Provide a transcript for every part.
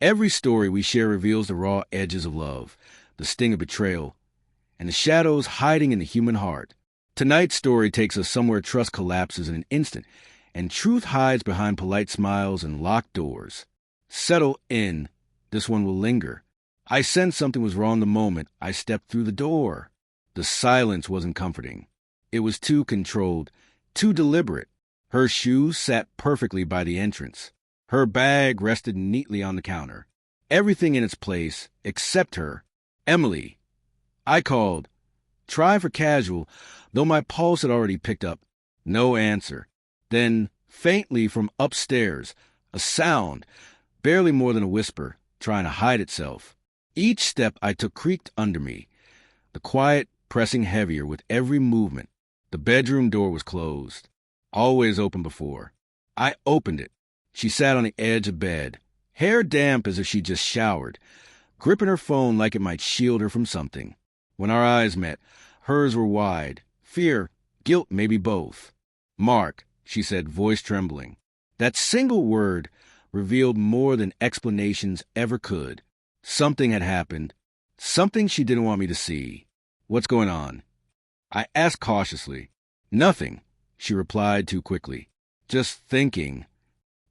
Every story we share reveals the raw edges of love, the sting of betrayal, and the shadows hiding in the human heart. Tonight's story takes us somewhere trust collapses in an instant, and truth hides behind polite smiles and locked doors. Settle in. This one will linger. I sensed something was wrong the moment I stepped through the door. The silence wasn't comforting. It was too controlled, too deliberate. Her shoes sat perfectly by the entrance. Her bag rested neatly on the counter. Everything in its place, except her. Emily. I called. Try for casual, though my pulse had already picked up. No answer. Then, faintly from upstairs, a sound, barely more than a whisper, trying to hide itself. Each step I took creaked under me, the quiet pressing heavier with every movement. The bedroom door was closed, always open before. I opened it. She sat on the edge of bed, hair damp as if she just showered, gripping her phone like it might shield her from something. When our eyes met, hers were wide. Fear, guilt, maybe both. "Mark," she said, voice trembling. That single word revealed more than explanations ever could. Something had happened. Something she didn't want me to see. "What's going on?" I asked cautiously. "Nothing," she replied too quickly. "Just thinking."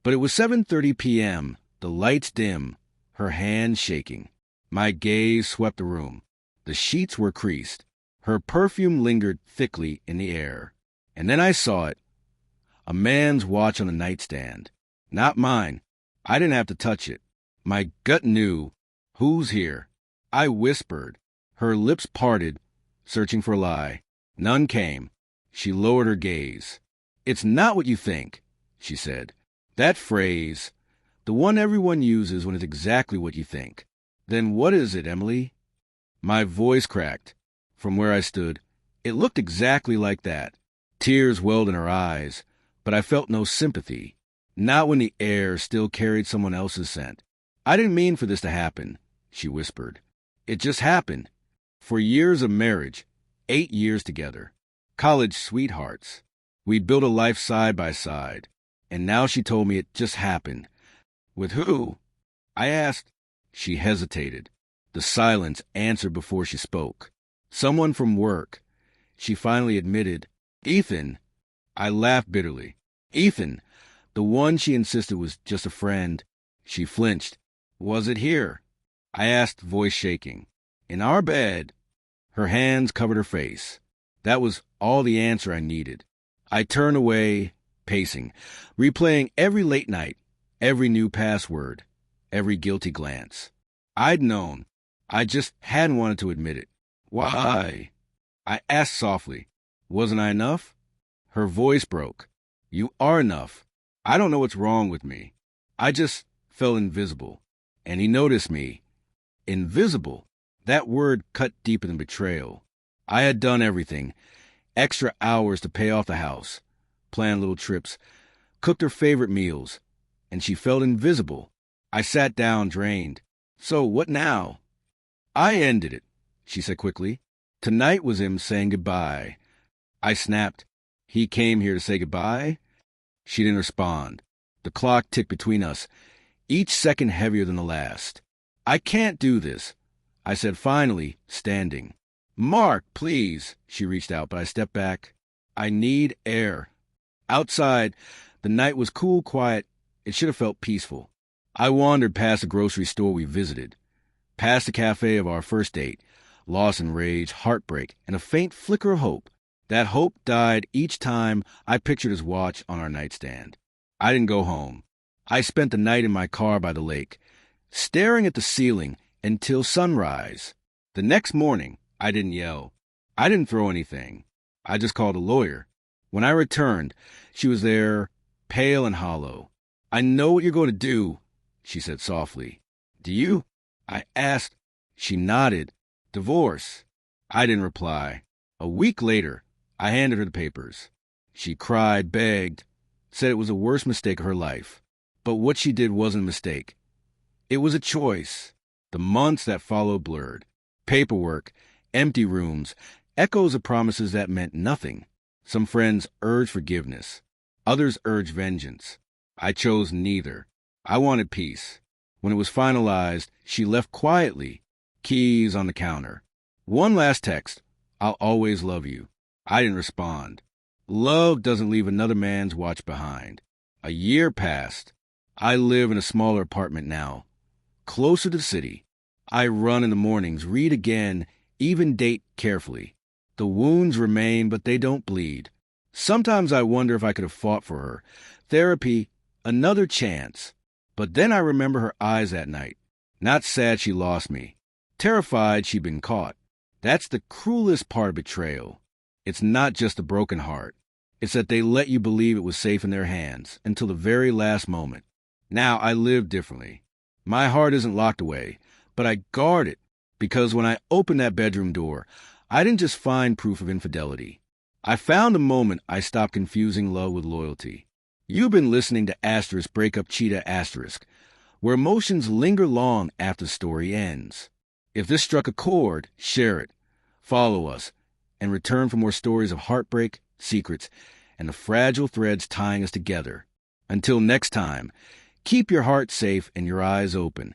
But it was 7:30 p.m., the lights dim, her hand shaking. My gaze swept the room. The sheets were creased. Her perfume lingered thickly in the air. And then I saw it. A man's watch on the nightstand. Not mine. I didn't have to touch it. My gut knew. "Who's here?" I whispered. Her lips parted, searching for a lie. None came. She lowered her gaze. "It's not what you think," she said. That phrase, the one everyone uses when it's exactly what you think. "Then what is it, Emily?" My voice cracked. From where I stood, it looked exactly like that. Tears welled in her eyes, but I felt no sympathy. Not when the air still carried someone else's scent. "I didn't mean for this to happen," she whispered. "It just happened. For years of marriage, 8 years together, college sweethearts. We'd built a life side by side, and now she told me it just happened." "With who?" I asked. She hesitated. The silence answered before she spoke. "Someone from work." She finally admitted. "Ethan." I laughed bitterly. "Ethan, the one she insisted was just a friend." She flinched. "Was it here?" I asked, voice shaking. "In our bed." Her hands covered her face. That was all the answer I needed. I turned away, pacing, replaying every late night, every new password, every guilty glance. I'd known. I just hadn't wanted to admit it. "Why?" I asked softly. "Wasn't I enough?" Her voice broke. "You are enough. I don't know what's wrong with me. I just felt invisible. And he noticed me. Invisible. That word cut deeper than betrayal. I had done everything. Extra hours to pay off the house, planned little trips, cooked her favorite meals, and she felt invisible. I sat down, drained. "So what now?" "I ended it," she said quickly. "Tonight was him saying goodbye." I snapped. "He came here to say goodbye?" She didn't respond. The clock ticked between us, each second heavier than the last. "I can't do this," I said finally, standing. "Mark, please." She reached out, but I stepped back. "I need air." Outside, the night was cool, quiet. It should have felt peaceful. I wandered past the grocery store we visited, past the cafe of our first date, lost in rage, heartbreak, and a faint flicker of hope. That hope died each time I pictured his watch on our nightstand. I didn't go home. I spent the night in my car by the lake, staring at the ceiling until sunrise. The next morning, I didn't yell. I didn't throw anything. I just called a lawyer. When I returned, she was there, pale and hollow. "I know what you're going to do," she said softly. "Do you?" I asked. She nodded. "Divorce." I didn't reply. A week later, I handed her the papers. She cried, begged, said it was the worst mistake of her life. But what she did wasn't a mistake. It was a choice. The months that followed blurred. Paperwork, empty rooms, echoes of promises that meant nothing. Some friends urged forgiveness. Others urged vengeance. I chose neither. I wanted peace. When it was finalized, she left quietly, keys on the counter. One last text, "I'll always love you." I didn't respond. Love doesn't leave another man's watch behind. A year passed. I live in a smaller apartment now, closer to the city. I run in the mornings, read again, even date carefully. The wounds remain, but they don't bleed. Sometimes I wonder if I could have fought for her. Therapy, another chance. But then I remember her eyes that night. Not sad she lost me. Terrified she'd been caught. That's the cruelest part of betrayal. It's not just a broken heart. It's that they let you believe it was safe in their hands until the very last moment. Now I live differently. My heart isn't locked away, but I guard it, because when I opened that bedroom door, I didn't just find proof of infidelity. I found the moment I stopped confusing love with loyalty. You've been listening to Asterisk Breakup Cheetah Asterisk, where emotions linger long after the story ends. If this struck a chord, share it, follow us, and return for more stories of heartbreak, secrets, and the fragile threads tying us together. Until next time, keep your heart safe and your eyes open.